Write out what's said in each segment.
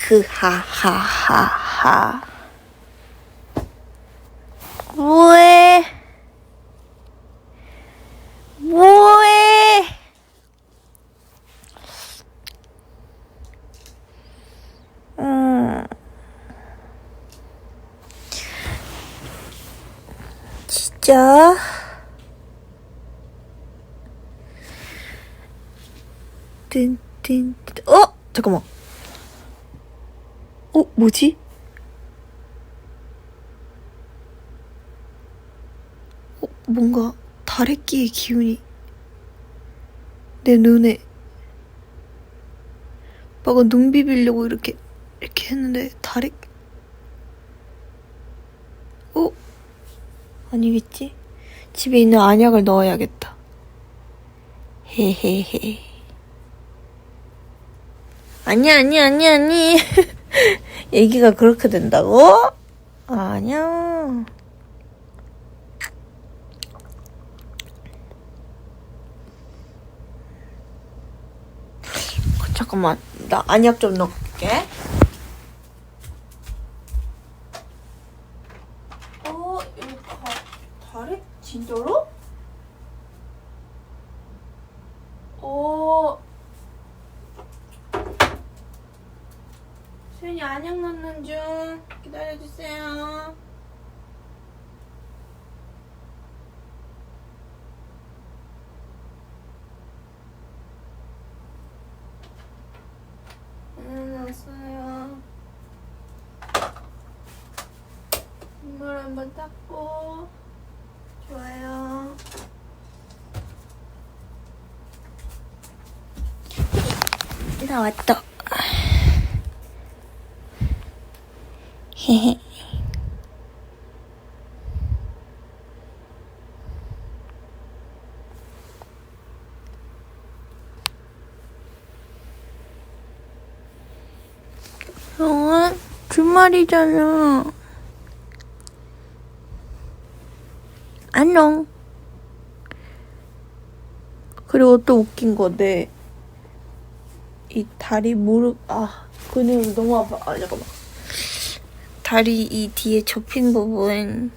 흐하하하하. 뭐해? 뭐해? 진짜? 잠깐만. 뭐지? 뭔가 다래끼의 기운이 내 눈에. 방금 눈 비비려고 이렇게 했는데 아니겠지? 집에 있는 안약을 넣어야겠다. 헤헤헤. 아니. 얘기가 그렇게 된다고? 아니야. 잠깐만, 나 안약 좀 넣을게. 이거 다래? 진짜로? 수연이 안약 넣는 중. 기다려주세요. 넣었어요. 물 한번 닦고. 좋아요. 나왔다. 헤헤. 영원 주말이잖아. 안녕. 그리고 또 웃긴 건데 이 다리 무릎 근육 너무 아파. 잠깐만. 다리 이 뒤에 접힌 부분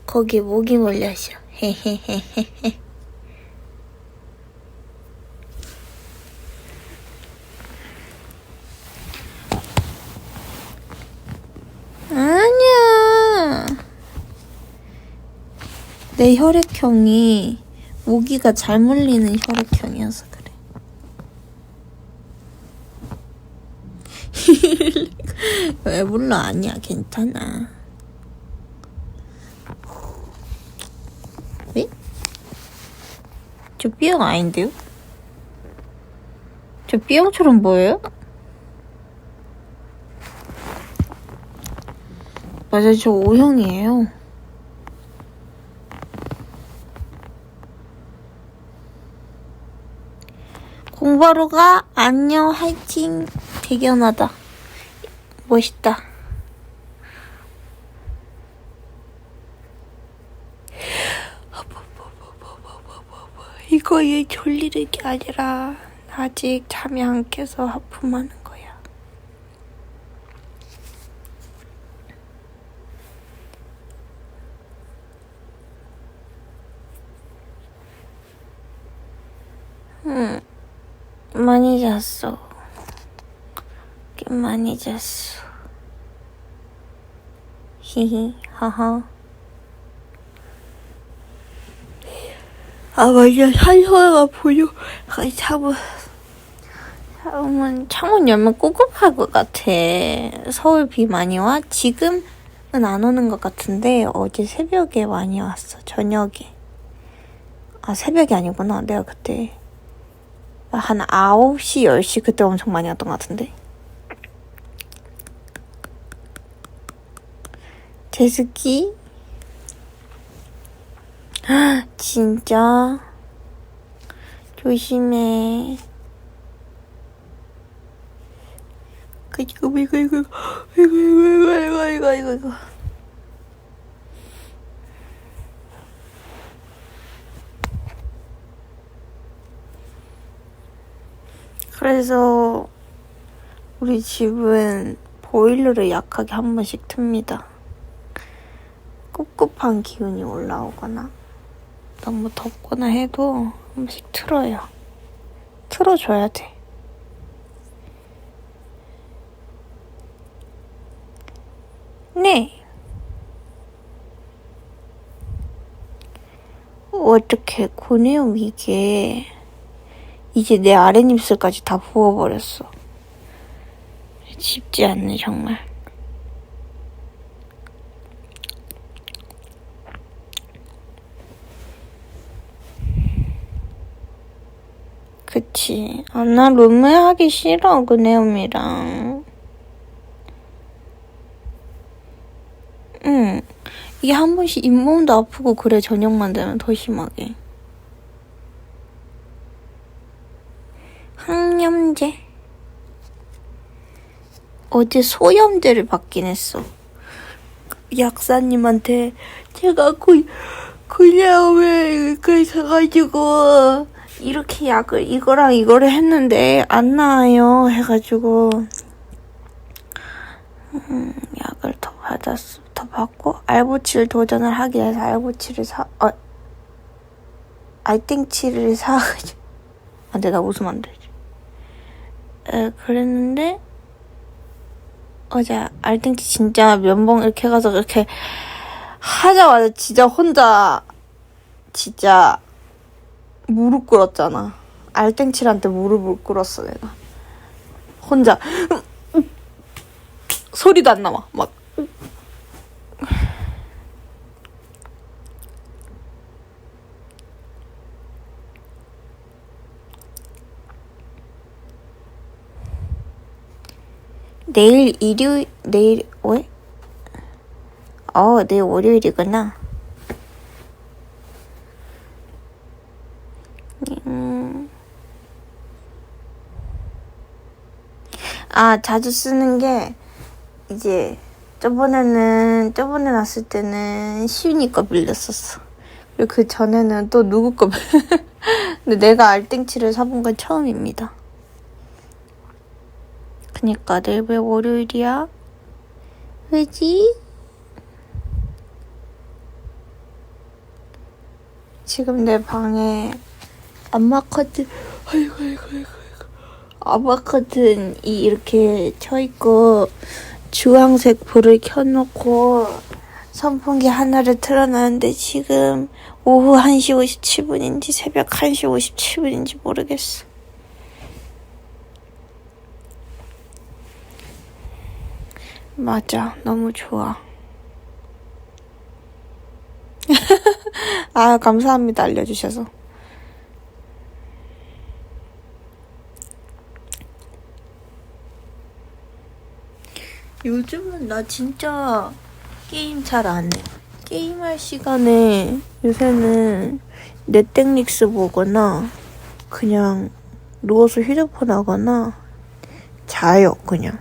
거기에 모기 물렸어. 헤헤헤헤헤. 아니야. 내 혈액형이 모기가 잘 물리는 혈액형이어서 그래. 왜 물러? 아니야, 괜찮아. 왜? 저 B형 아닌데요? 저 B형처럼 보여요? 맞아, 저 O형이에요. 공부하러 가. 안녕. 화이팅. 대견하다. 멋있다. 이거 얘 졸리는 게 아니라 아직 잠이 안 깨서 하품하는 거야. 많이 잤어. 꽤 많이 잤어. 히히, 하하. 맞아. 산소가 보여. 창문 열면 꿉꿉할 것 같아. 서울 비 많이 와? 지금은 안 오는 것 같은데 어제 새벽에 많이 왔어. 저녁에. 새벽이 아니구나. 내가 그때 한 9시, 10시 그때 엄청 많이 왔던 것 같은데. 제습기? 진짜? 조심해. 이거. 그래서 우리 집은 보일러를 약하게 한 번씩 틉니다. 꿉꿉한 기운이 올라오거나 너무 덥거나 해도 한 번씩 틀어요. 틀어줘야 돼. 네. 어떡해, 고내염 이게 이제 내 아랫입술까지 다 부어버렸어. 쉽지 않네 정말. 그치. 아, 나 룸메 하기 싫어, 고내염이랑. 응. 이게 한 번씩 잇몸도 아프고 그래, 저녁만 되면 더 심하게. 항염제? 어제 소염제를 받긴 했어. 약사님한테 제가 고내염에 그래가지고 이렇게 약을 이거랑 이거를 했는데 안 나아요 해가지고 약을 더 받고 알보칠 도전을 하기 위해서 알땡치를 사가지고 안돼, 나 웃으면 안 되지. 그랬는데 어제 알땡치 진짜 면봉 이렇게 해가지고 이렇게 하자마자 진짜 혼자 진짜 무릎 꿇었잖아. 알땡칠한테 무릎을 꿇었어 내가. 혼자 소리도 안 나와. 막 내일 왜? 내일 월요일이구나. 자주 쓰는 게 이제 저번에 났을 때는 시윤이 거 빌렸었어. 그리고 그 전에는 또 누구 거 근데 내가 알땡치를 사본 건 처음입니다. 그니까 내일 왜 월요일이야? 왜지? 지금 내 방에 암막 커튼 암막 커튼이 이렇게 쳐있고 주황색 불을 켜놓고 선풍기 하나를 틀어놨는데 지금 오후 1시 57분인지 새벽 1시 57분인지 모르겠어. 맞아, 너무 좋아. 감사합니다, 알려주셔서. 요즘은 나 진짜 게임 잘 안 해. 게임할 시간에 요새는 넷땡릭스 보거나 그냥 누워서 휴대폰 하거나 자요, 그냥.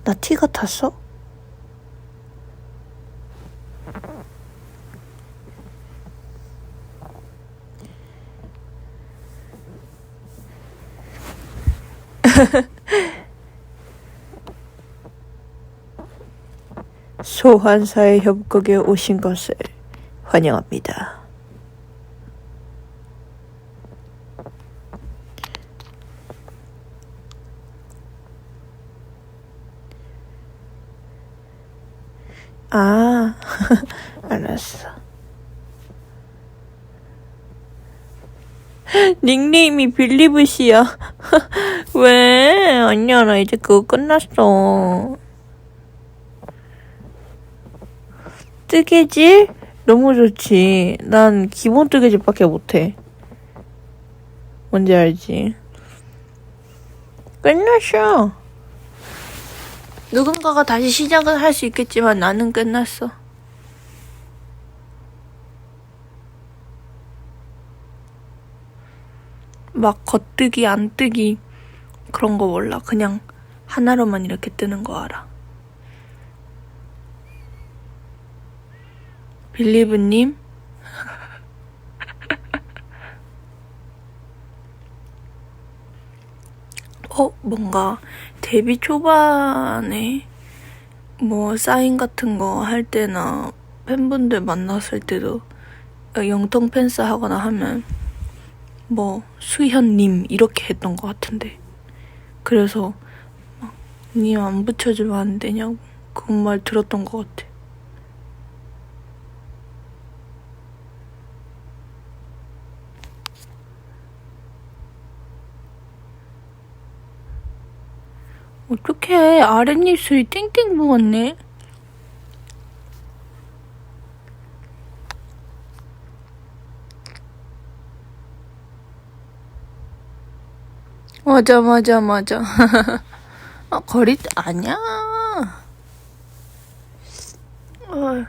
나 티 같았어? 소환사의 협곡에 오신 것을 환영합니다. 알았어. 닉네임이 빌리브시야. 왜? 아니야, 나 이제 그거 끝났어. 뜨개질? 너무 좋지. 난 기본 뜨개질밖에 못해. 뭔지 알지? 끝났어. 누군가가 다시 시작을 할 수 있겠지만 나는 끝났어. 막 겉뜨기, 안뜨기 그런 거 몰라. 그냥 하나로만 이렇게 뜨는 거 알아. 빌리브님? 뭔가 데뷔 초반에 뭐 사인 같은 거 할 때나 팬분들 만났을 때도 영통 팬싸 하거나 하면 뭐 수현님 이렇게 했던 것 같은데, 그래서 님 안 붙여주면 안 되냐고 그런 말 들었던 것 같아. 어떡해, 아랫입술이 땡땡 부었네. 맞아. 거리 아니야. 어.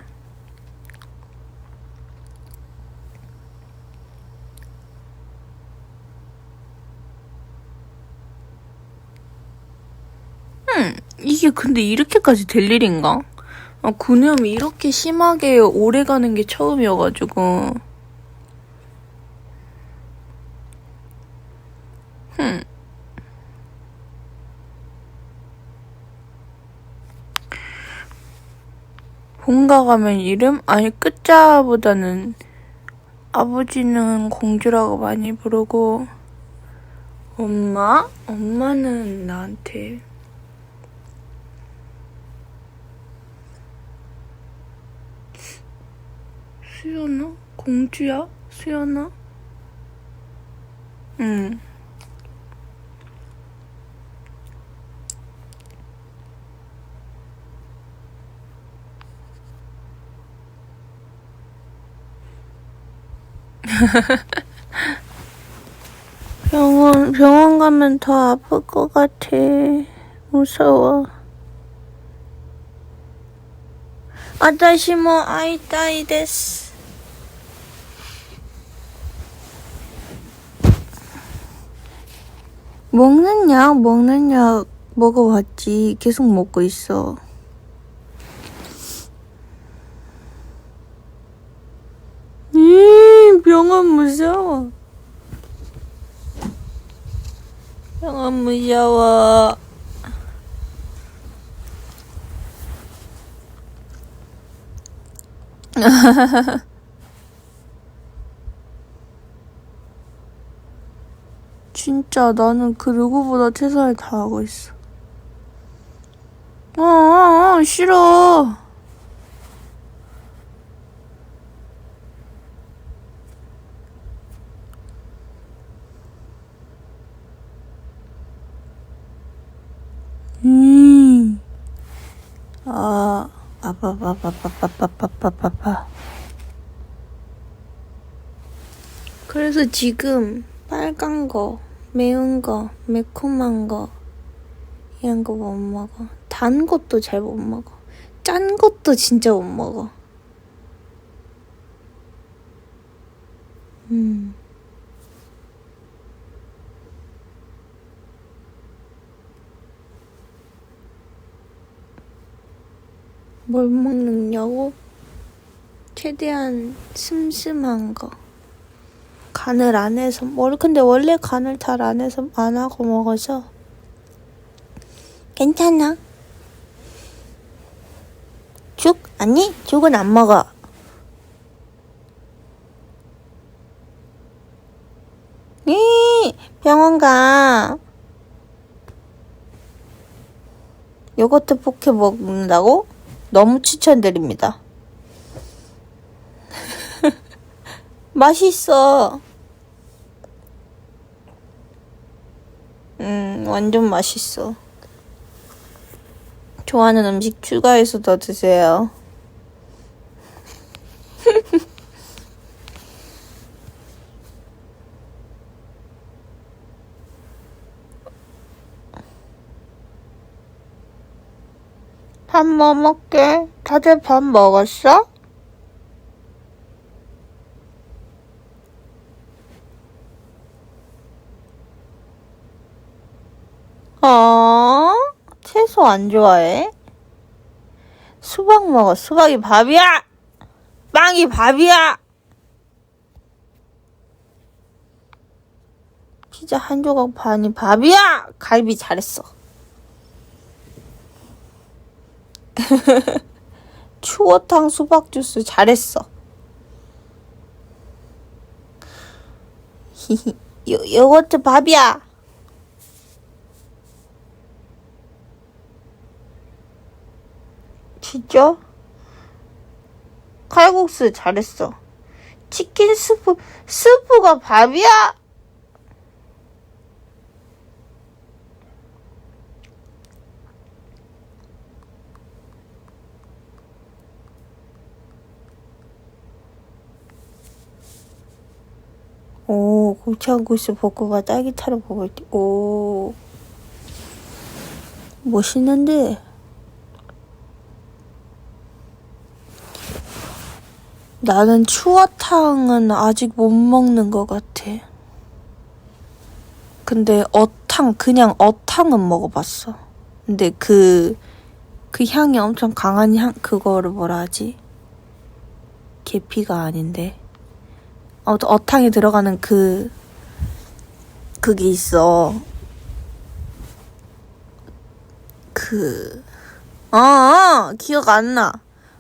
이게 근데 이렇게까지 될 일인가? 구내염이 이렇게 심하게 오래 가는 게 처음이어가지고. 본가 가면 이름? 아니, 끝자보다는 아버지는 공주라고 많이 부르고, 엄마는 나한테 수연아? 공주야? 수연아? 응. 병원 가면 더 아플 것 같아. 무서워. 아다시 뭐 아이따이 데스. 먹는 약 먹어봤지. 계속 먹고 있어. 병원 무서워. 병원 무서워. 진짜 나는 그 누구보다 최선을 다하고 있어. 싫어. 아파파파파파파파파파. 그래서 지금 빨간 거, 매운 거, 매콤한 거 이런 거 못 먹어. 단 것도 잘 못 먹어. 짠 것도 진짜 못 먹어. 뭘 먹느냐고? 최대한 슴슴한 거. 간을 안 해서 근데 원래 간을 잘 안 해서 안 하고 먹어서 괜찮아. 죽? 아니, 죽은 안 먹어. 병원 가. 요거트 포켓 먹는다고? 너무 추천드립니다. 맛있어. 완전 맛있어. 좋아하는 음식 추가해서 더 드세요. 밥 뭐 먹게? 다들 밥 먹었어? 채소 안 좋아해? 수박 먹어. 수박이 밥이야! 빵이 밥이야! 피자 한 조각 반이 밥이야! 갈비 잘했어. 추어탕 수박 주스 잘했어. 요거트 밥이야. 진짜? 칼국수 잘했어. 치킨 스프가 밥이야? 오, 곰치한국수 볶음밥 딸기타로 먹을 때, 오, 멋있는데? 나는 추어탕은 아직 못 먹는 것 같아. 근데 그냥 어탕은 먹어봤어. 근데 그 향이 엄청 강한 그거를 뭐라 하지? 계피가 아닌데. 아무튼 어탕에 들어가는 그게 있어. 기억 안 나.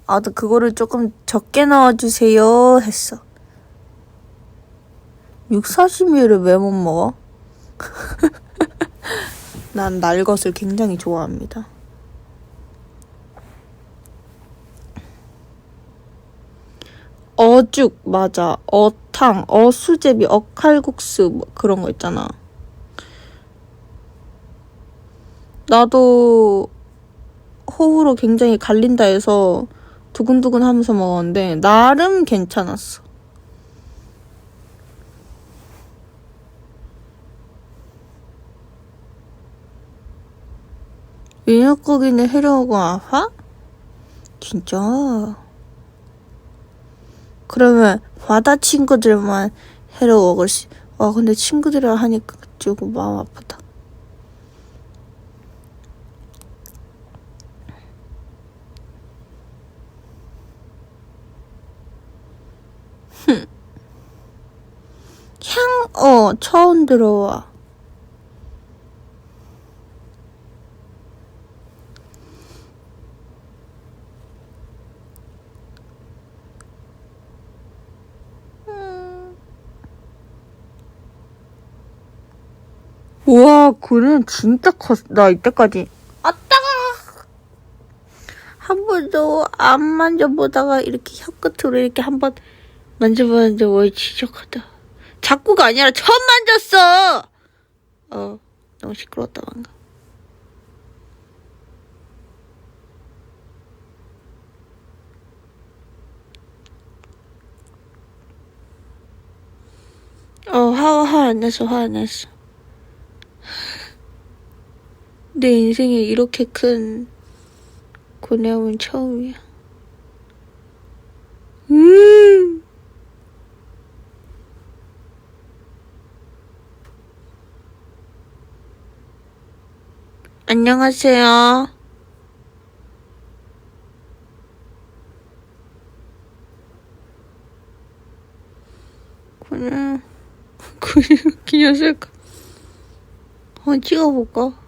아무튼 그거를 조금 적게 넣어주세요 했어. 육사시미를 왜 못 먹어? 난 날것을 굉장히 좋아합니다. 어죽, 맞아. 어탕, 어수제비, 어칼국수 뭐 그런 거 있잖아. 나도 호불호 굉장히 갈린다 해서 두근두근 하면서 먹었는데 나름 괜찮았어. 민혁거기는 해려고 아파? 진짜? 그러면 바다 친구들만 해러 먹을 수. 근데 친구들이랑 하니까 조금 마음 아프다. 처음 들어와. 우와, 그는 진짜 컸어. 나 이때까지. 따가! 한 번도 안 만져보다가 이렇게 혀끝으로 이렇게 한 번 만져봤는데 왜 지적하다. 자꾸가 아니라 처음 만졌어! 너무 시끄러웠다, 방금. 화 안 냈어. 내 인생에 이렇게 큰 고뇌움은 처음이야. 안녕하세요. 그냥 녀석 한번 찍어볼까?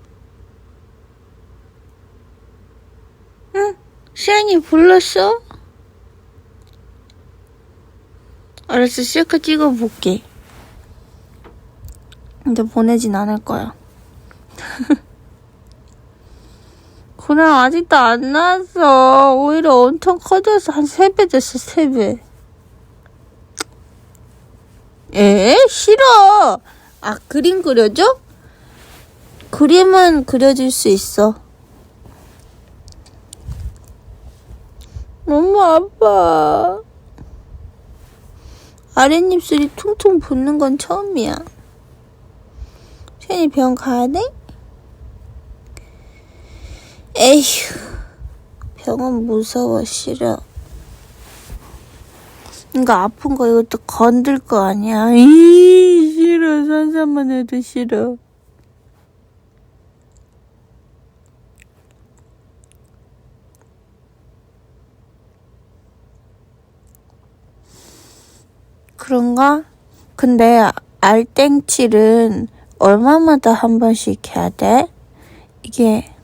응? 시안이 불렀어? 알았어, 셀카 찍어볼게. 근데 보내진 않을 거야. 그냥 아직도 안 나왔어. 오히려 엄청 커져서 한 3배 됐어, 3배. 싫어. 그림 그려줘? 그림은 그려줄 수 있어. 너무 아파. 아랫입술이 퉁퉁 붓는 건 처음이야. 쟤니 병원 가야 돼? 에휴, 병원 무서워, 싫어. 이거 아픈 거 이것도 건들 거 아니야. 싫어. 상상만 해도 싫어. 그런가? 근데 알땡칠은 얼마마다 한 번씩 해야 돼? 이게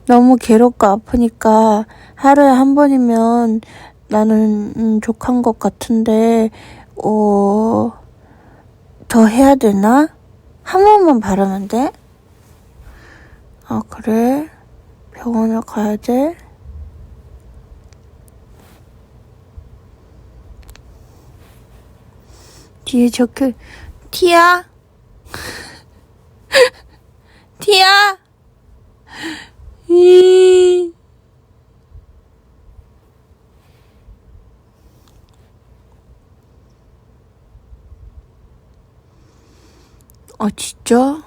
너무 괴롭고 아프니까 하루에 한 번이면 나는 족한 것 같은데, 더 해야 되나? 한 번만 바르면 돼? 아, 그래? 병원을 가야 돼? 뒤에 적혀, 티야? 티야? 아, 진짜?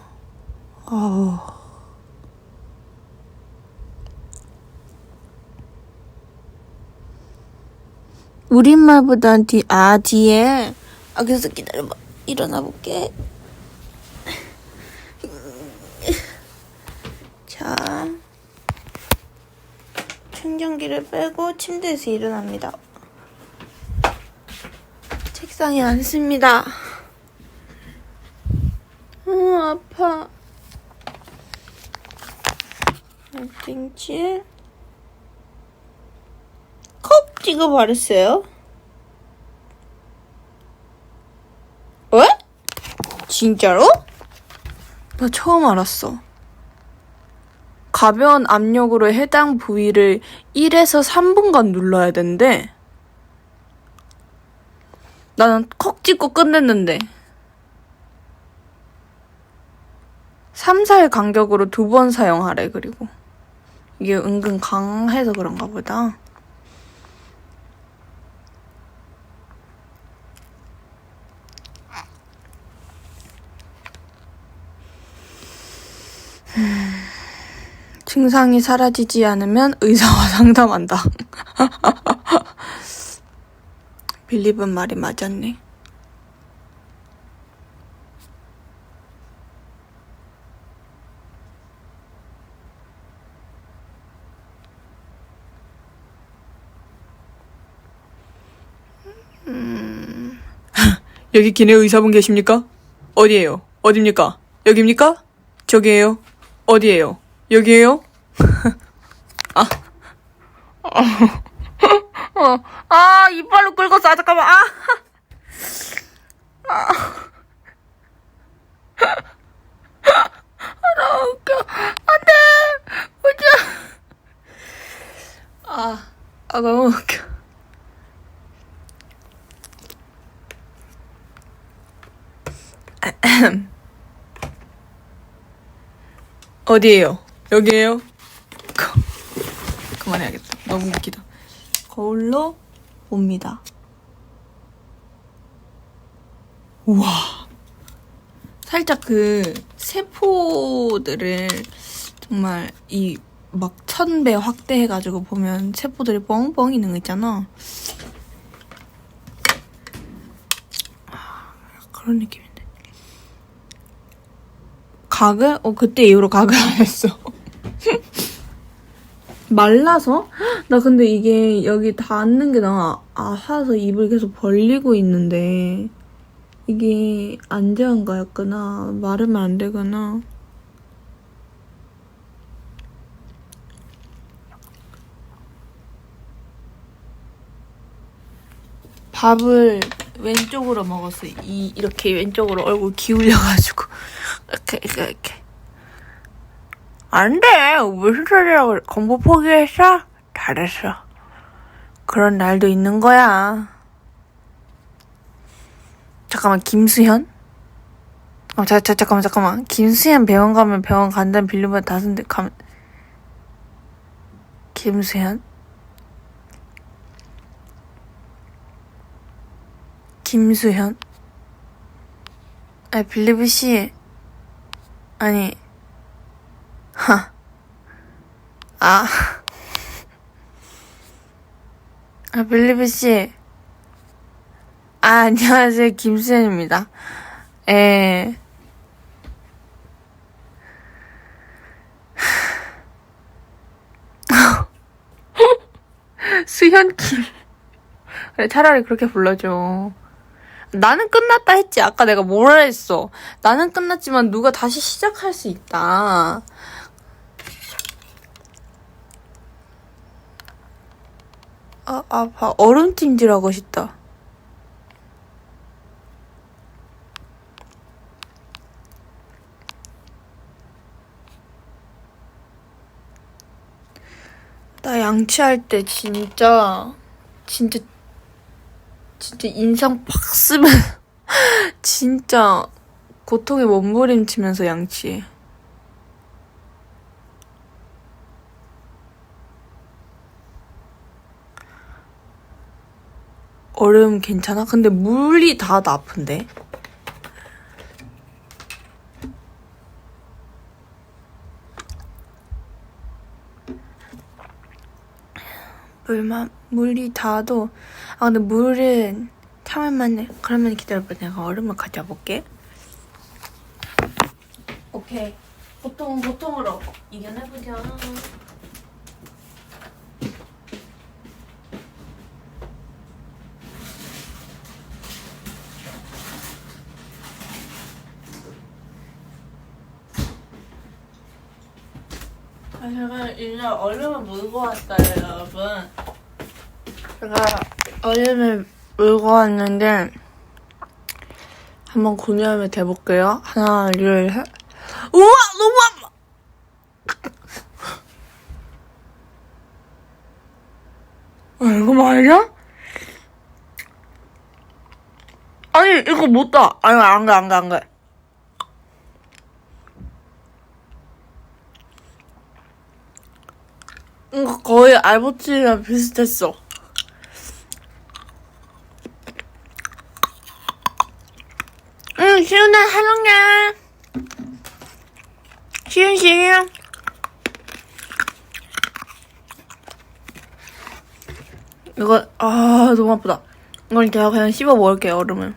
우리말보단 뒤에. 그래서 기다려봐. 일어나 볼게. 자, 충전기를 빼고 침대에서 일어납니다. 책상에 앉습니다. 아파. 땡칠. 컵 찍어 버렸어요. 왜? 진짜로? 나 처음 알았어. 가벼운 압력으로 해당 부위를 1에서 3분간 눌러야 된대. 나는 콕 찍고 끝냈는데. 3, 4일 간격으로 2번 사용하래. 그리고 이게 은근 강해서 그런가 보다. 증상이 사라지지 않으면 의사와 상담한다. 빌립은 말이 맞았네. 여기 기내 의사분 계십니까? 어디에요? 어딥니까? 여기입니까? 저기에요? 어디에요? 여기에요? 이빨로 긁었어. 잠깐만. 너무 웃겨. 안 돼! 오지! 너무 웃겨. 어디에요? 여기에요? 그만해야겠다. 너무 웃기다. 거울로 봅니다. 우와. 살짝 그 세포들을 정말 이 막 1000배 확대해가지고 보면 세포들이 뻥뻥 있는 거 있잖아. 그런 느낌인데. 가글? 그때 이후로 가글 안 했어. 말라서? 나 근데 이게 여기 닿는 게 너무 아파서 입을 계속 벌리고 있는데 이게 안정한 거였구나. 마르면 안 되구나. 밥을 왼쪽으로 먹었어. 이렇게 왼쪽으로 얼굴 기울여가지고 이렇게. 안 돼. 무슨 소리라고. 공부 포기했어? 잘했어. 그런 날도 있는 거야. 잠깐만, 김수현? 잠깐만. 김수현 병원 가면 병원 간다는 빌리면 다섯데 가면. 김수현? 김수현? 빌리브 씨. 아니. 빌리브 씨. 안녕하세요. 김수현입니다. 수현킴. 그래, 차라리 그렇게 불러줘. 나는 끝났다 했지. 아까 내가 뭐라 했어. 나는 끝났지만 누가 다시 시작할 수 있다. 아, 아파. 얼음찜질하고 싶다. 나 양치할 때 진짜 인상 팍 쓰면 진짜 고통에 몸부림치면서 양치해. 얼음 괜찮아? 근데 물이 다 아픈데? 물이 닿아도, 근데 물은 참을만해. 그러면 기다려봐. 내가 얼음을 가져볼게. 오케이. 고통으로 이겨내보자. 제가 이제 얼음을 물고 왔어요, 여러분. 제가 얼음을 물고 왔는데 한번 구매하면 대볼게요. 하나, 둘, 셋. 우와! 너무 아파! 이거 말이야? 아니, 이거 못 다. 아니, 안 가. 이거 거의 알보치랑 비슷했어. 시윤아, 사랑해. 시윤. 이거, 너무 아프다. 이건 제가 그냥 씹어 먹을게요, 얼음을.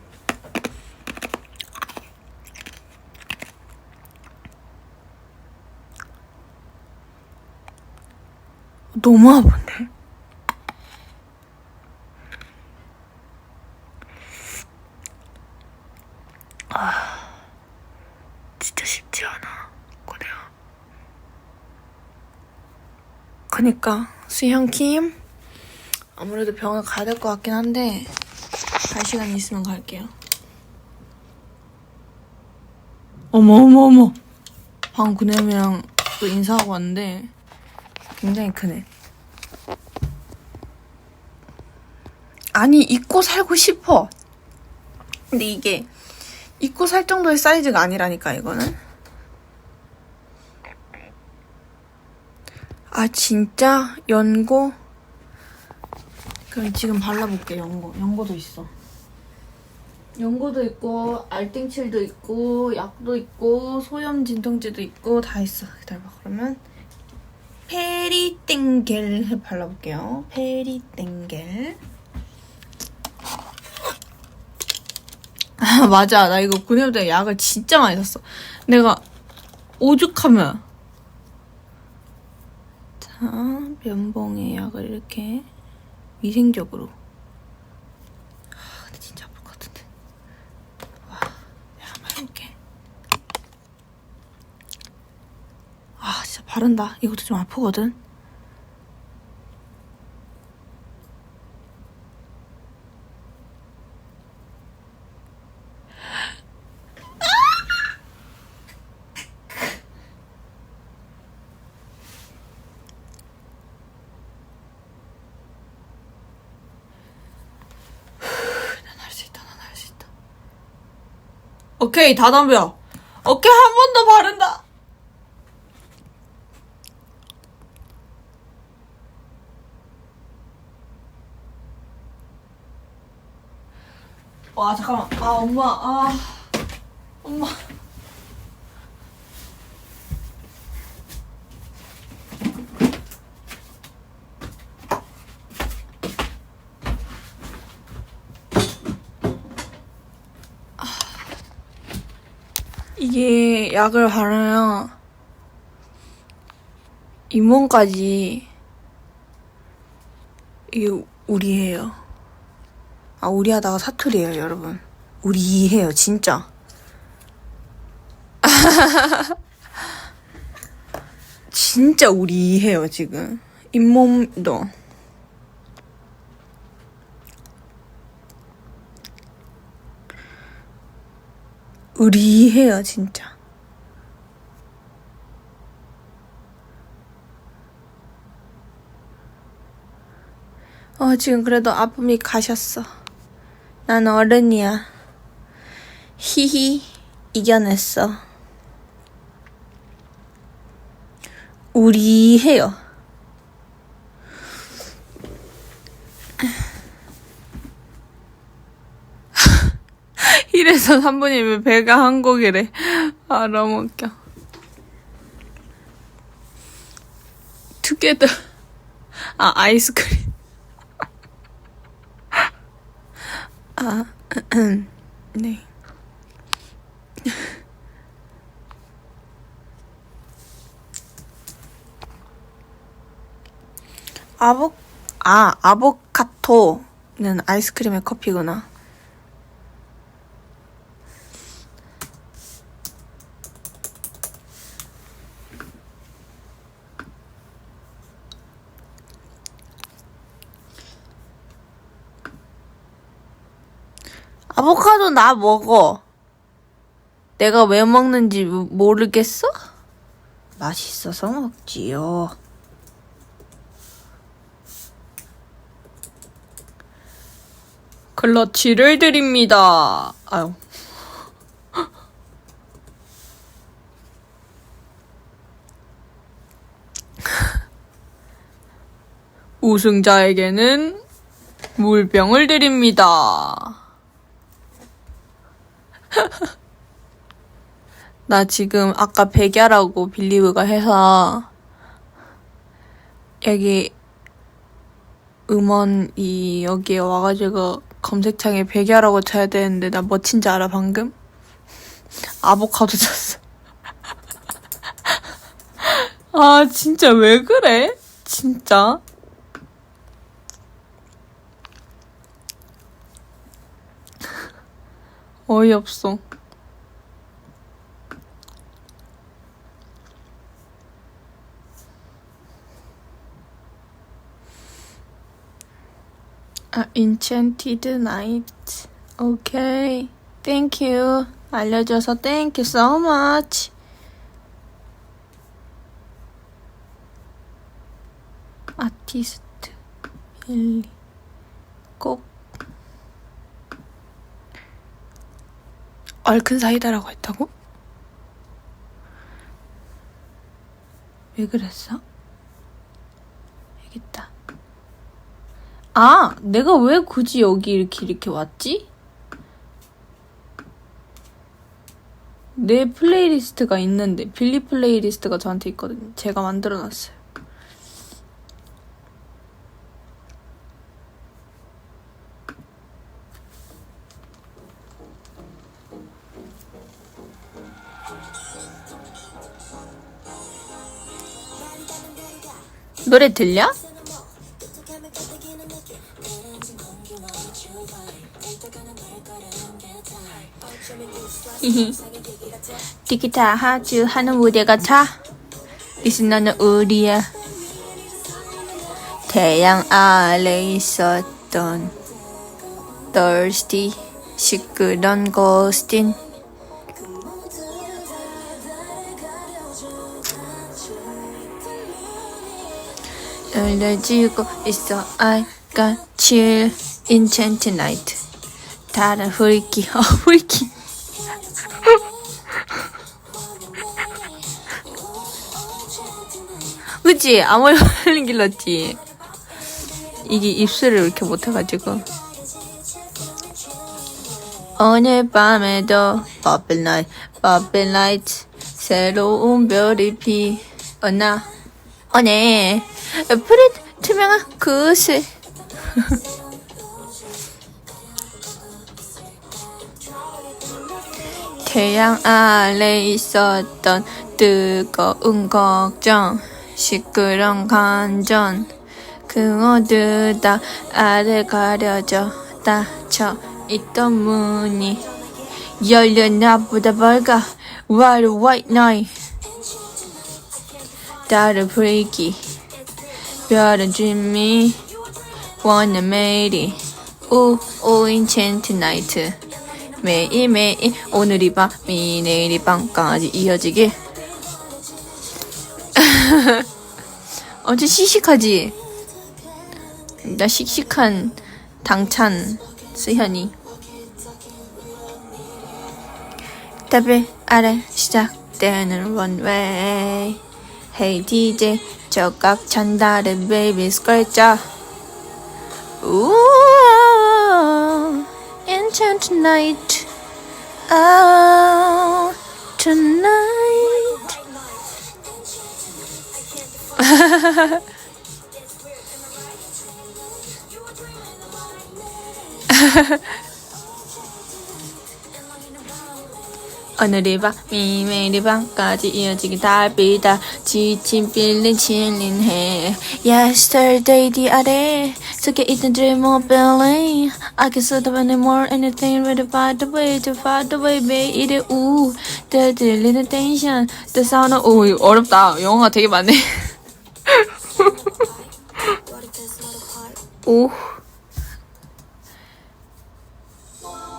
너무 아픈데? 진짜 쉽지 않아. 그래요. 그니까 수현킴 아무래도 병원 가야 될 것 같긴 한데 갈 시간이 있으면 갈게요. 어머. 방금 그녀이랑 또 인사하고 왔는데 굉장히 크네. 아니, 입고 살고 싶어. 근데 이게 입고 살 정도의 사이즈가 아니라니까, 이거는. 아, 진짜? 연고? 그럼 지금 발라볼게, 연고. 연고도 있어. 연고도 있고, 알땡칠도 있고, 약도 있고, 소염 진통제도 있고, 다 있어. 기다려봐. 그러면 페리땡겔 발라볼게요. 페리땡겔. 아, 맞아. 나 이거 그녀보다 약을 진짜 많이 샀어. 내가 오죽하면. 자, 면봉에 약을 이렇게 위생적으로. 근데 진짜 아플 것 같은데. 내가 한번 해볼게. 진짜 바른다. 이것도 좀 아프거든. 난 할 수 있다. 오케이, 다 덤벼. 오케이, 한 번 더 바른다. 와, 잠깐만. 엄마. 이게 약을 바르면 잇몸까지 이게 우리예요. 우리하다가 사투리예요, 여러분. 우리 이해해요, 진짜. 진짜 우리 이해해요, 지금. 잇몸도. 우리 이해해요, 진짜. 지금 그래도 아픔이 가셨어. 난 어른이야. 히히, 이겨냈어. 우리 해요. 이래서 3분이면 배가 한 곡이래. 아, 너무 웃겨. 투게더. 아이스크림. 네. 아보카토는 아이스크림의 커피구나. 아보카도 나 먹어. 내가 왜 먹는지 모르겠어? 맛있어서 먹지요. 클러치를 드립니다. 아유. 우승자에게는 물병을 드립니다. 나 지금 아까 백야라고 빌리브가 해서 여기 음원이 여기에 와가지고 검색창에 백야라고 쳐야 되는데 나 뭐 친지 알아 방금? 아보카도 쳤어. 아 진짜 왜 그래? 진짜? 어이없어. Enchanted Night. Okay. Thank you. 알려줘서 thank you so much. 아티스트 엘리 꼭 얼큰 사이다라고 했다고? 왜 그랬어? 여기 있다. 아, 내가 왜 굳이 여기 이렇게 왔지? 내 플레이리스트가 있는데 빌리 플레이리스트가 저한테 있거든요. 제가 만들어놨어요. 노래 들려? 티키타 하주 하는 무대 같아. 리스너는 우리야. 태양 아래 있었던 thirsty 시끄런 고스틴. 알려지고 있어. I got chill enchanted night. 다른 후리키. 후리키. 그치? 아무리 흘린 길렀지. 이게 입술을 이렇게 못해가지고. 오늘 밤에도 버블 나이트, 버블 나이트. 새로운 별이 피어나. 오늘 푸른 투명한 구슬. 태양 아래 있었던 뜨거운 걱정. 시끄러운 간전. 그 어두다 아래 가려져 닫혀 있던 문이 열려 나보다 밝아 What a white night 달을 freaky 별은 dreamy wanna made it 오 enchanted night 매일매일 오늘이 밤이 내일이 밤까지 이어지길 엄청 씩씩하지? 나 씩씩한 당찬 수현이 답을 알아 시작되는 runway Hey DJ 저각 찬다른 baby scratcher Ooh enchanted tonight Oh tonight 오늘이 밤이 매일이 밤까지 이어지기 달빛다 지친 feeling chilling 해 Yesterday the 아래 속에 있던 dream of feeling I can see them anymore anything ready by the way to far the way 매일의 우 들리는 tension the sound of 오 이거 어렵다 영어가 되게 많네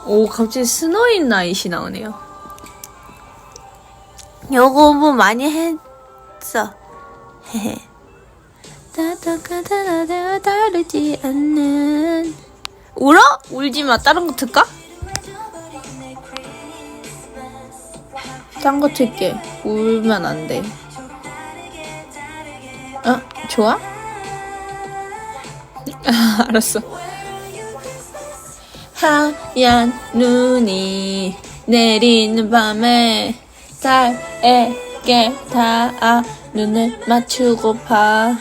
오 갑자기 스노인 나잇이 나오네요 요거 공부 많이 했어. 헤헤. 따뜻하다 다르지 않는. 울어? 울지 마. 다른 거 틀까? 딴 거 틀게. 울면 안 돼. 좋아? 알았어. 하얀 눈이 내리는 밤에 달에게 닿아 눈을 맞추고파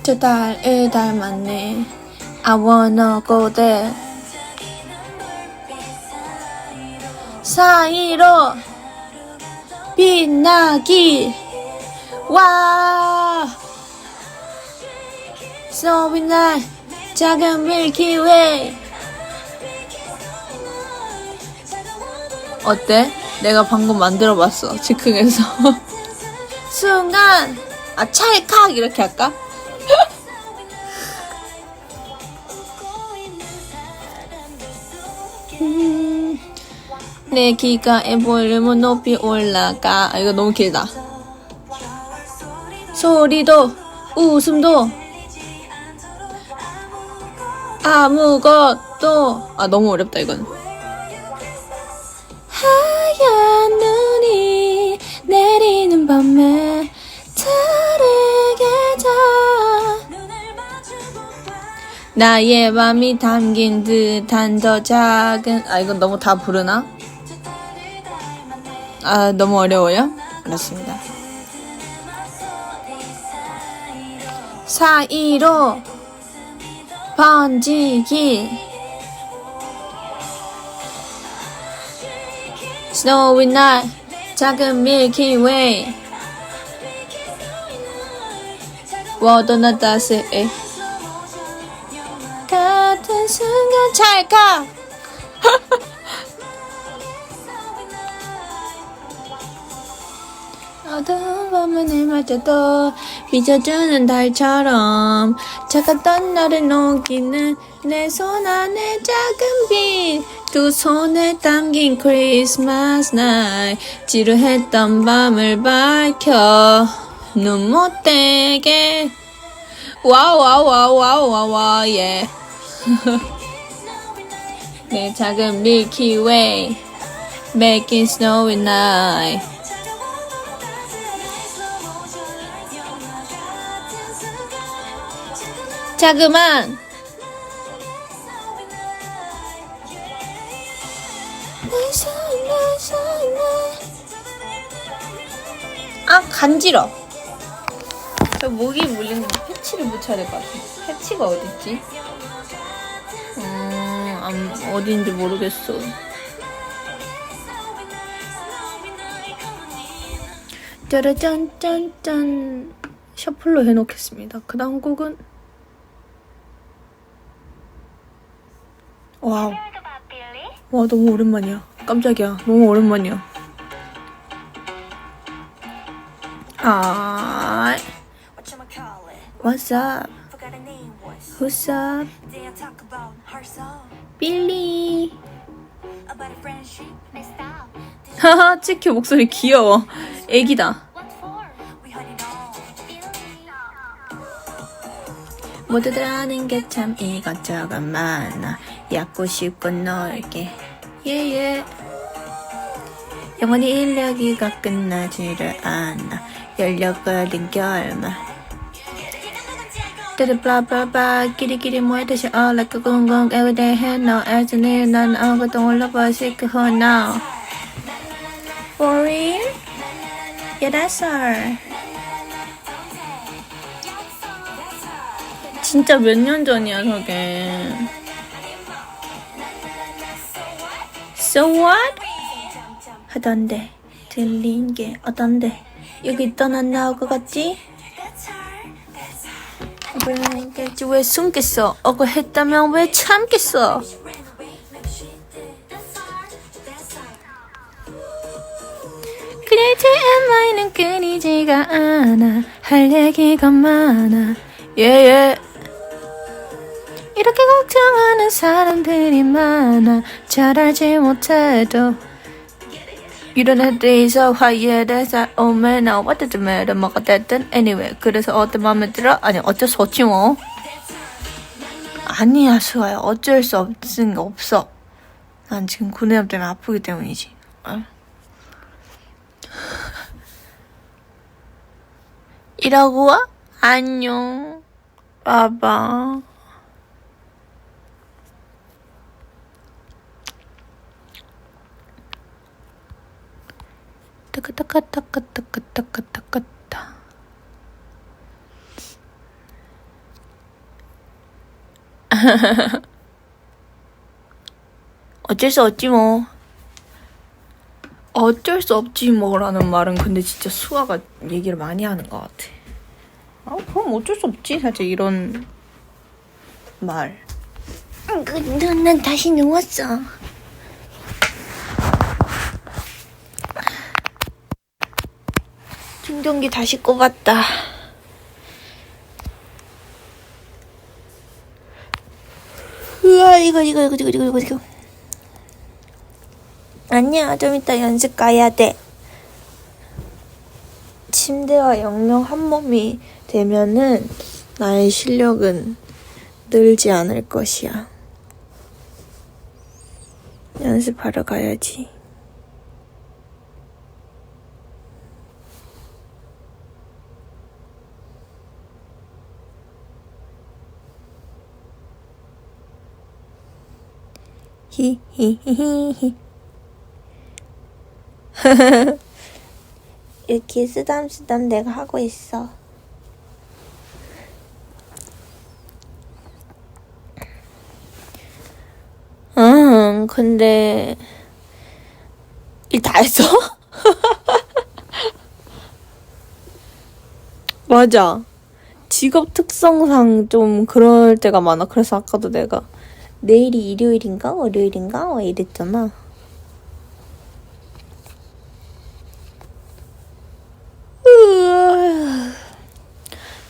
저 달을 닮았네 I wanna go there 사이로 빛나기 와 Snowy night 작은 밀키 웨이 어때? 내가 방금 만들어봤어. 즉흥에서. 순간 찰칵 이렇게 할까? 내 귀가의 볼륨은 높이 올라가. 이거 너무 길다. 소리도 웃음도 아무것도 너무 어렵다 이건. 하얀 눈이 내리는 밤에 다르게 나의 맘이 담긴 듯한 더 작은 이건 너무 다 부르나? 너무 어려워요? 알았습니다. 사이로 번지기 Snowy night, 작은 밀키 웨이. 워도나 따스해. 같은 순간 찰칵. 어두운 밤문을 맞아도 비춰주는 달처럼 차가웠던 나를 녹이는 내 손 안에 작은 빛 두 손에 담긴 크리스마스 나이 지루했던 밤을 밝혀 눈 못 떼게 와우 예 내 작은 밀키 웨이 making snowy night 자그만 간지러 저 모기 물린 거 패치를 붙여야 될 것 같아 패치가 어딨지? 어딘지 모르겠어 짜라짠짠짠 셔플로 해놓겠습니다 그 다음 곡은 와우. 와, 너무 오랜만이야. 깜짝이야. 너무 오랜만이야. 아, what's up? Who's up? 빌리. 하하, 치키 목소리 귀여워. 애기다. 모두들 아는 게 참 이것저것 많아. 얕고 쉽고 넓게. 예예. 영원히 인력이가 끝나지를 않아. 열려가 된 결말. Did blah blah blah. 끼리끼리 모여드시 all like a gung every day had no as an in 난 아무것도 몰라봐 sick who now. For real? Yeah, that's her. 진짜 몇 년 전이야 저게. So what? 하던데 들린 게 어떤데 여기 떠난 나올 것 같지? 왜 숨겠어? 억울했다면 왜 참겠어? 그래 TMI는 끊이지가 않아. 할 얘기가 많아. 예예. 이렇게 걱정하는 사람들이 많아. 잘 알지 못해도 You don't have to be so high, yeah, that's that. Oh man, now what does it matter? 뭐가 됐든 anyway. 그래서 어때 마음에 들어? 아니 어쩔 수 없지 뭐. 아니야 수아야, 어쩔 수 없은 게 없어. 난 지금 구내염 때문에 아프기 때문이지. 어? 이러고 와? 안녕. 봐봐. 따까따까따까따까따까따. 어쩔 수 없지 뭐. 어쩔 수 없지 뭐라는 말은 근데 진짜 수아가 얘기를 많이 하는 것 같아. 아 그럼 어쩔 수 없지 사실 이런 말. 난 다시 누웠어. 충전기 다시 꼽았다. 우와 이거. 아니야 좀 이따 연습 가야 돼. 침대와 영영 한 몸이 되면은 나의 실력은 늘지 않을 것이야. 연습하러 가야지. 히히히히. 이렇게 쓰담쓰담 내가 하고 있어. 근데 일 다 했어? 맞아. 직업 특성상 좀 그럴 때가 많아. 그래서 아까도 내가 내일이 일요일인가 월요일인가 이랬잖아.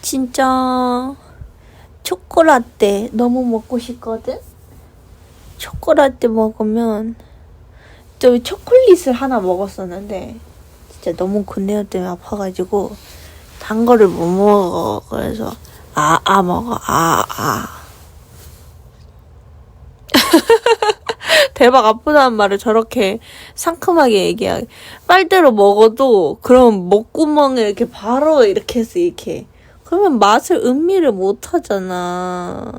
진짜 초코라떼 너무 먹고 싶거든? 초코라떼 먹으면 저 초콜릿을 하나 먹었었는데 진짜 너무 곤내어 때문에 아파가지고 단 거를 못 먹어. 그래서 먹어. 대박 아프다는 말을 저렇게 상큼하게 얘기하게. 빨대로 먹어도 그럼 목구멍에 이렇게 바로 이렇게 해서 이렇게. 그러면 맛을 음미를 못 하잖아.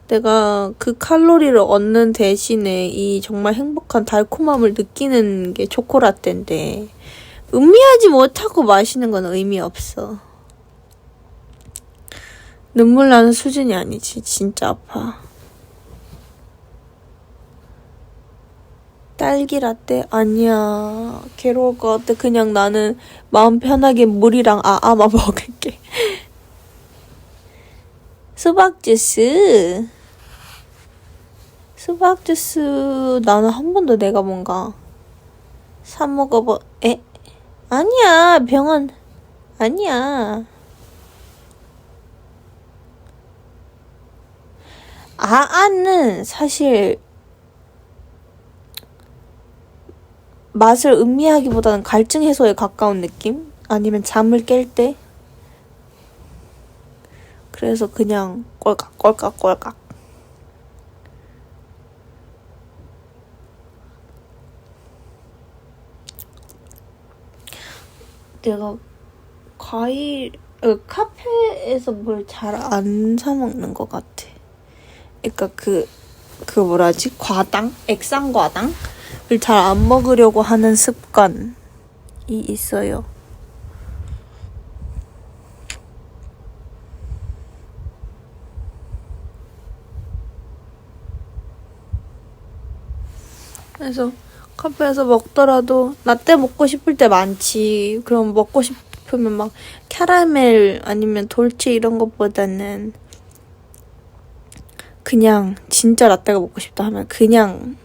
내가 그 칼로리를 얻는 대신에 이 정말 행복한 달콤함을 느끼는 게 초코라떼인데 음미하지 못하고 마시는 건 의미 없어. 눈물 나는 수준이 아니지. 진짜 아파. 딸기 라떼? 아니야. 괴로울 것 같아. 그냥 나는 마음 편하게 물이랑 아아만 먹을게. 수박 주스. 수박 주스 나는 한 번도 내가 뭔가 사 먹어봐. 아니야, 병원 아니야. 아아는 사실 맛을 음미하기보다는 갈증 해소에 가까운 느낌? 아니면 잠을 깰 때? 그래서 그냥 꼴깍꼴깍꼴깍. 내가 카페에서 뭘 잘 안 사 먹는 것 같아. 그러니까 그 뭐라지? 액상과당을 잘 안 먹으려고 하는 습관이 있어요. 그래서 카페에서 먹더라도 라떼 먹고 싶을 때 많지. 그럼 먹고 싶으면 막 캐러멜 아니면 돌체 이런 것보다는 그냥 진짜 라떼가 먹고 싶다 하면 그냥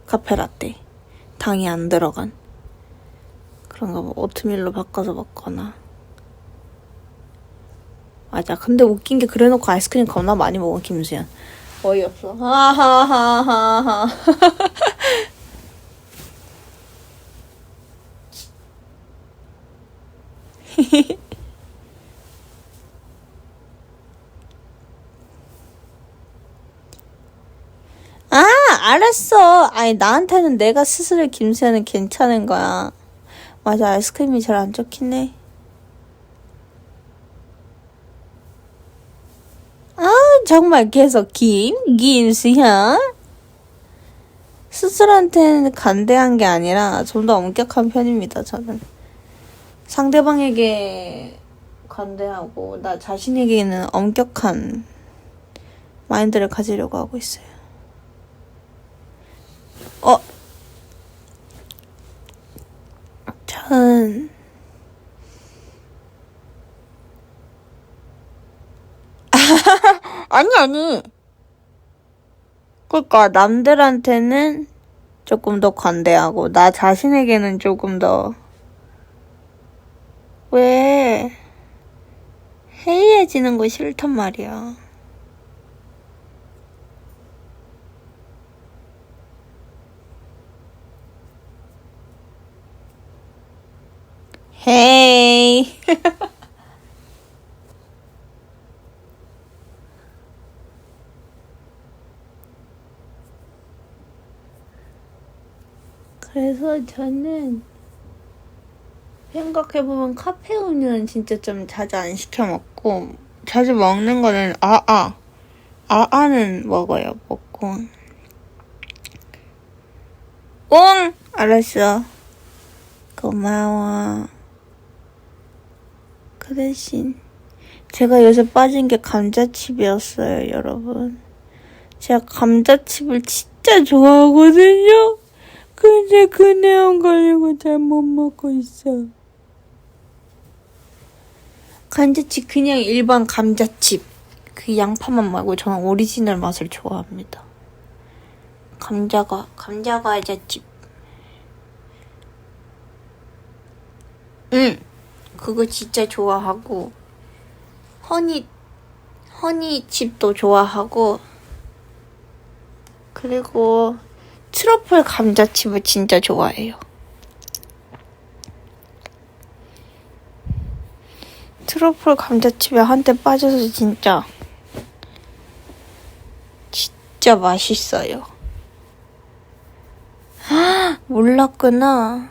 카페 라떼. 당이 안 들어간. 그런가 뭐 오트밀로 바꿔서 먹거나. 맞아. 근데 웃긴 게 그래놓고 아이스크림 겁나 많이 먹은 김수현. 어이없어. 하하하하하. 아, 알았어. 아니, 나한테는 내가 스스로 김수현은 괜찮은 거야. 맞아, 아이스크림이 잘 안 좋긴 해. 아, 정말 계속 김수현? 스스로한테는 간대한 게 아니라 좀 더 엄격한 편입니다, 저는. 상대방에게 관대하고 나 자신에게는 엄격한 마인드를 가지려고 하고 있어요. 전 아니 그러니까 남들한테는 조금 더 관대하고 나 자신에게는 조금 더 왜 해이해지는 거 싫단 말이야. 헤이. 그래서 저는 생각해보면 카페 음료는 진짜 좀 자주 안 시켜 먹고 자주 먹는 거는 아아는 먹어요. 먹고 응 알았어. 고마워. 그 대신 제가 요새 빠진 게 감자칩이었어요, 여러분. 제가 감자칩을 진짜 좋아하거든요. 근데 그 내용 걸리고 잘 못 먹고 있어. 감자칩 그냥 일반 감자칩. 그 양파맛 말고 저는 오리지널 맛을 좋아합니다. 감자과자칩. 그거 진짜 좋아하고 허니칩도 좋아하고 그리고 트러플 감자칩을 진짜 좋아해요. 트러플 감자칩에 한때 빠져서 진짜 맛있어요. 몰랐구나.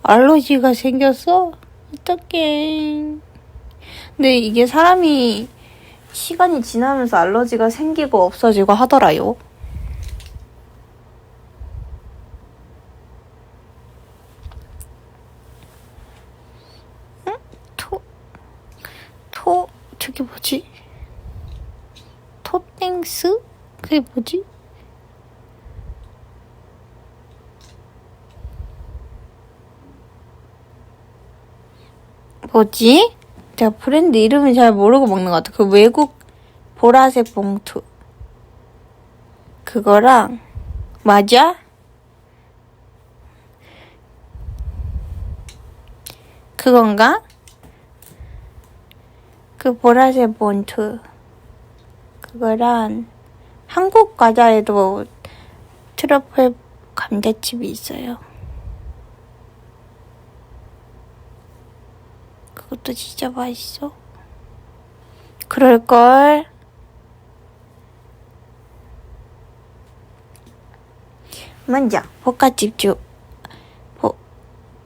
알러지가 생겼어? 어떡해. 근데 이게 사람이 시간이 지나면서 알러지가 생기고 없어지고 하더라요. 응? 저게 뭐지? 토땡스? 그게 뭐지? 뭐지? 제가 브랜드 이름을 잘 모르고 먹는 것 같아. 그 외국 보라색 봉투. 그거랑, 맞아? 그건가? 그 보라색 봉투. 그거랑, 한국 과자에도 트러플 감자칩이 있어요. 그것도 진짜 맛있어. 그럴걸. 먼저 볶아집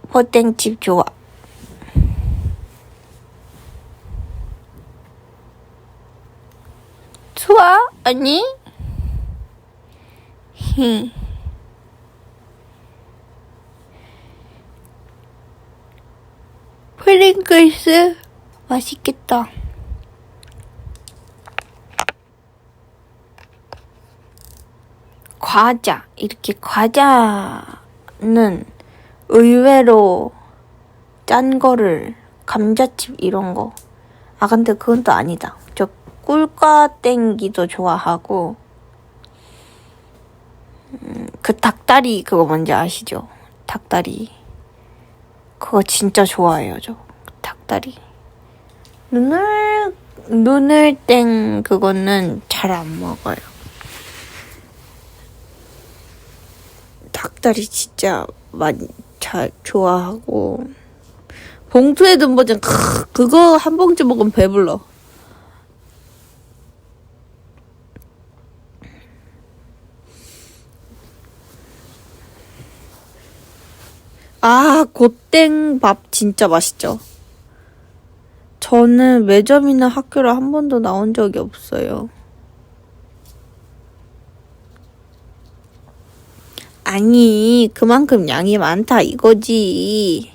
보땡집 좋아. 좋아? 아니? 프링글스 맛있겠다. 과자. 이렇게 과자는 의외로 짠 거를 감자칩 이런 거. 아 근데 그건 또 아니다. 저 꿀과 땡기도 좋아하고 그 닭다리 그거 뭔지 아시죠? 닭다리 그거 진짜 좋아해요. 저 닭다리. 눈을 땡 그거는 잘 안 먹어요. 닭다리 진짜 많이 잘 좋아하고 봉투에 든 버전 그거 한 봉지 먹으면 배불러. 아 고땡밥 진짜 맛있죠. 저는 매점이나 학교를 한 번도 나온 적이 없어요. 아니 그만큼 양이 많다 이거지.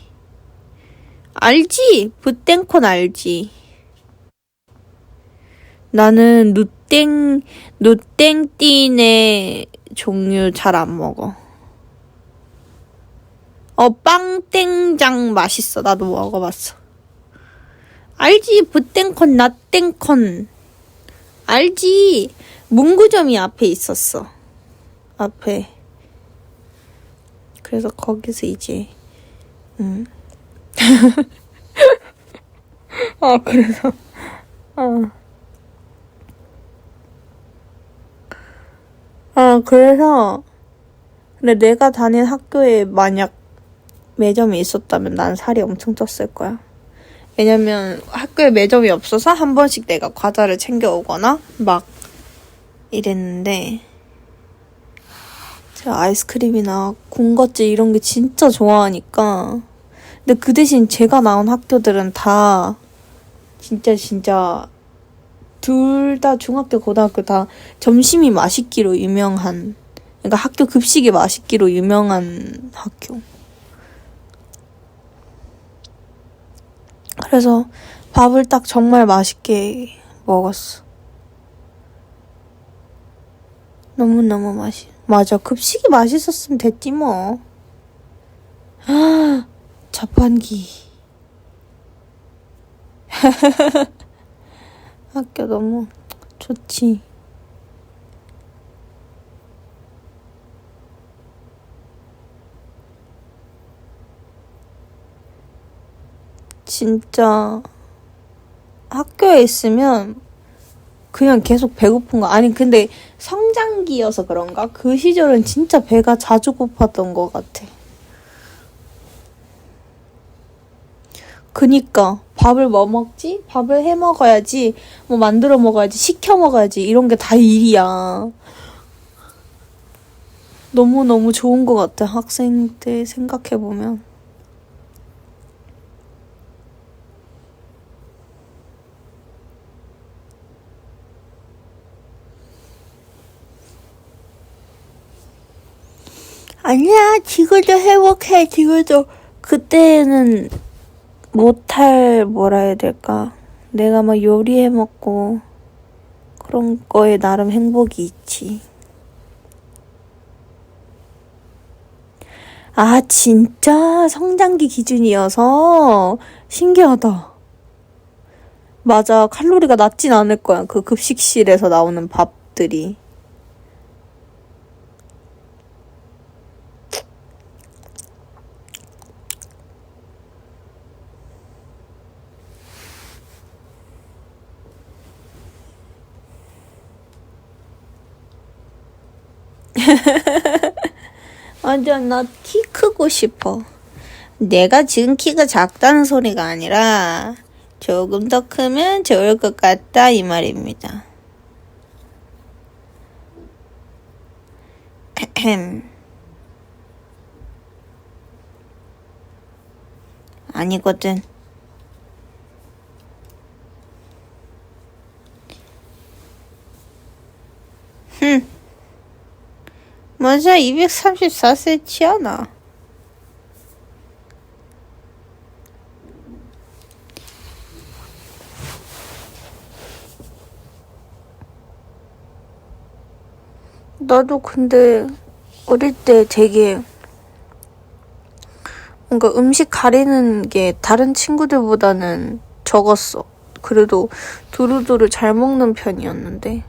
알지? 부땡콘 알지? 나는 누땡띠네 종류 잘 안 먹어. 빵땡장 맛있어. 나도 먹어봤어. 알지? 부땡콘, 나땡콘. 알지? 문구점이 앞에 있었어. 앞에. 그래서 거기서 이제 그래서 그래서 근데 내가 다닌 학교에 만약 매점이 있었다면 난 살이 엄청 쪘을 거야. 왜냐면 학교에 매점이 없어서 한 번씩 내가 과자를 챙겨오거나 막 이랬는데 제가 아이스크림이나 군것질 이런 게 진짜 좋아하니까. 근데 그 대신 제가 나온 학교들은 다 진짜 둘 다 중학교, 고등학교 다 점심이 맛있기로 유명한, 그러니까 학교 급식이 맛있기로 유명한 학교. 그래서 밥을 딱 정말 맛있게 먹었어. 너무너무 맞아. 급식이 맛있었으면 됐지 뭐. 자판기. 학교 너무 좋지. 진짜 학교에 있으면 그냥 계속 배고픈 거. 아니 근데 성장기여서 그런가? 그 시절은 진짜 배가 자주 고팠던 것 같아. 그니까 밥을 뭐 먹지? 밥을 해 먹어야지, 뭐 만들어 먹어야지, 시켜 먹어야지, 이런 게 다 일이야. 너무너무 좋은 것 같아, 학생 때 생각해보면. 아니야, 지금도 행복해. 지금도 그때는 못할 뭐라 해야 될까, 내가 막 요리해 먹고 그런 거에 나름 행복이 있지. 아, 진짜 성장기 기준이어서 신기하다. 맞아, 칼로리가 낮진 않을 거야. 그 급식실에서 나오는 밥들이. 맞아, 나 키 크고 싶어. 내가 지금 키가 작다는 소리가 아니라 조금 더 크면 좋을 것 같다 이 말입니다. 아니거든. 맞아, 234cm야 나. 나도 근데 어릴 때 되게 뭔가 음식 가리는 게 다른 친구들보다는 적었어. 그래도 두루두루 잘 먹는 편이었는데.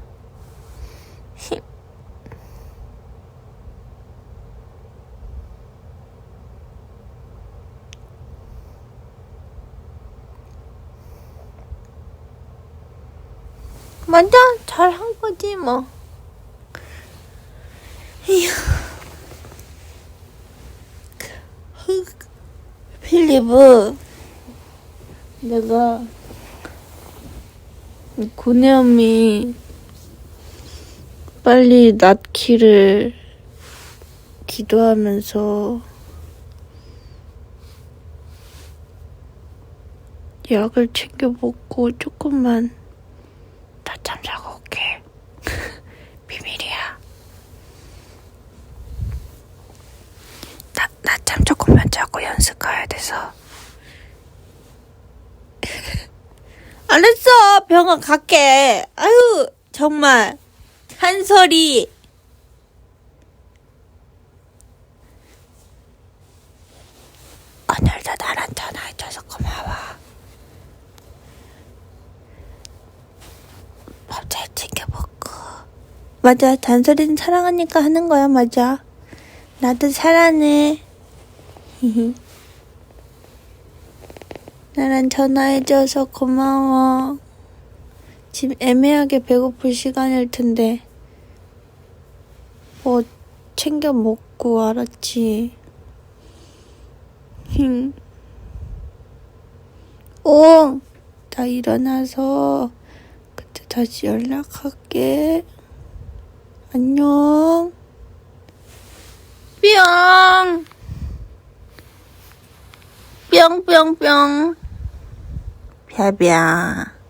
맞아, 잘한 거지 뭐. 필립은 내가 고뇌함이 빨리 낫기를 기도하면서 약을 챙겨 먹고 조금만 낮잠 자고 올게. 비밀이야. 낮잠 조금만 자고 연습 가야 돼서. 알았어, 병원 갈게. 아유, 정말 한소리. 오늘도 나랑 전화해줘서 고마워. 밥 잘 챙겨 먹고. 맞아, 잔소리는 사랑하니까 하는 거야. 맞아, 나도 사랑해. 나랑 전화해줘서 고마워. 지금 애매하게 배고플 시간일 텐데 뭐 챙겨 먹고. 알았지? 나 일어나서 그때 다시 연락할게. 안녕. 뿅. 뿅뿅뿅. 벼벼.